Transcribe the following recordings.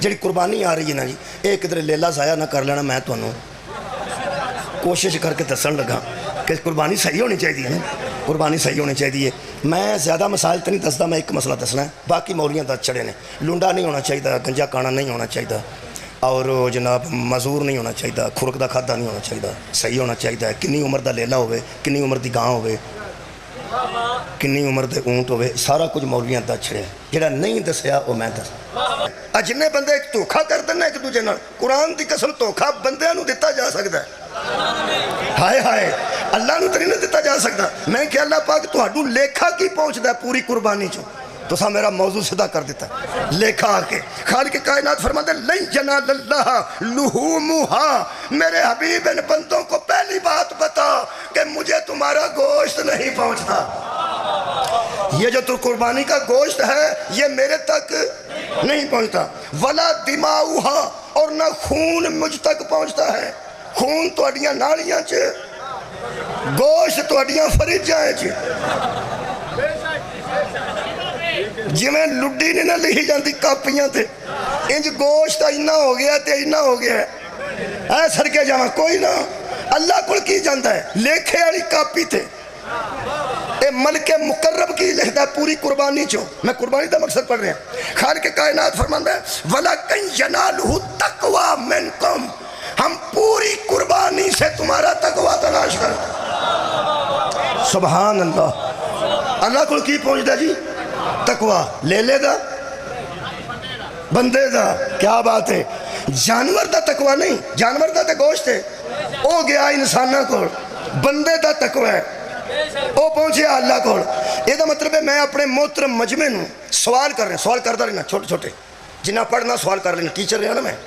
जी कुर्बानी आ रही है ना जी, ये किधरे लेला ज़ाया ना कर लेना। मैं तुहानू कोशिश करके दसन लगा कि कुर्बानी सही होनी चाहिए है, कुर्बानी सही होनी चाहिए। मैं ज़्यादा मसाइल तो नहीं दसदा, मैं एक मसला दसना है। बाकी मौलियाँ दस चढ़े ने, लुंडा नहीं होना चाहिए, गंजा काना नहीं होना चाहिए, और जनाब मजूर नहीं होना चाहिए, खुरक का खादा नहीं होना चाहिए, सही होना चाहिए। किन्नी उम्र का लेला होवे, किन्नी उम्र की गां होवे, किन्नी उम्र के ऊँट होवे, सारा कुछ मौलियाँ दस छड़िया। जिहड़ा नहीं दसिया वो मैं दस। जिन्ने बंदे एक धोखा कर देना एक दूजे नाल, कुरान की कसम धोखा बंदियां नूं दिता जा सकता है। हाय हाय, अल्लाह नूं तो नहीं दिता जा सकता। मैं क्या अल्लाह पाक तुहाडू लेखा की पहुँचता है पूरी कुर्बानी चो। तो सा मेरा मौजू सीधा कर देता लेखा आके। खालिक कायनात फरमाते लन यनालल्लाह लुहूमुहा, मेरे हबीब इन बंदों को पहली बात बता कि मुझे तुम्हारा गोश्त नहीं पहुंचता। ये जो तू कुर्बानी का गोश्त है ये मेरे तक नहीं पहुंचता। वला दिमाउहा, और ना खून मुझ तक पहुंचता है। खून तुहाडियां नालियां च, गोश्त तुहाडियां फरिजां च। जिवें लुड्डी नहीं ना लिखी जाती कापियां ते, इंज गोश्त इन्ना हो गया ते इन्ना हो गया है सड़के जावा कोई ना। अल्लाह को की जाता है लेखे वाली कापी ते। ए मलके मुकर्रब की लिखता है पूरी कुर्बानी चो। मैं कुर्बानी का मकसद पढ़ रहा। खालिक कायनात फरमाता है वलाकिन यनालुहु तक़वा मिनकुम, हम पूरी कुर्बानी से तुम्हारा तकवा तलाश करते। सुभान अल्लाह। अल्लाह को की पहुंचता जी? तकवा। लेले दा, बंदे दा, क्या बात है। जानवर दा तकवा नहीं, जानवर दा तो गोश्त है, वो गया इंसाना को। बंदे दा तकवा है, वो पहुंचे अल्लाह को। यह मतलब है मैं अपने मोहतरम मजमे नूं सवाल कर रहा, सवाल करता रहना। छोटे छोटे जिन्ना पढ़ना सवाल कर लेना। टीचर रहा ना मैं,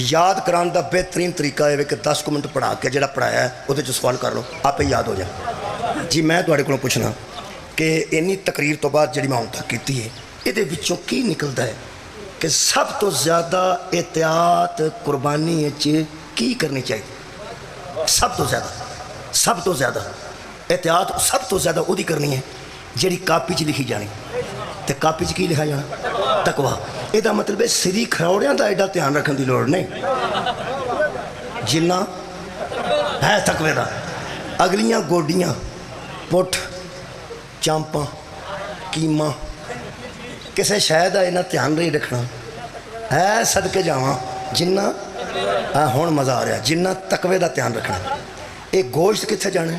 याद कराने का बेहतरीन तरीका है कि 10 मिनट पढ़ा के जो पढ़ाया है वो सवाल कर लो, आपे याद हो जाए जी। मैं तुहाडे कोलों पुछना कि इन्नी तकरीर तो बाद जी मैं हुण तक की है, ये की निकलता है कि सब तो ज़्यादा एहतियात कुर्बानी की करनी चाहिए? सब तो ज़्यादा एहतियात सब तो ज़्यादा वो करनी है जी कापी च लिखी जानी। तो कापी च की लिखा जाना? तकवा। यदा मतलब है सिरी खरौड़ियां का एडा ध्यान रखने की लोड़ नहीं जिन्ना है तकवे का। अगलियां गोडियां, पुठ, चांपा, कीमा, किसी शह का इन्ना ध्यान नहीं रखना है। सदके जावा जिन्ना हुण मज़ा आ रहा, जिन्ना तकवे का ध्यान रखना। ये गोश्त कित्थे जाना?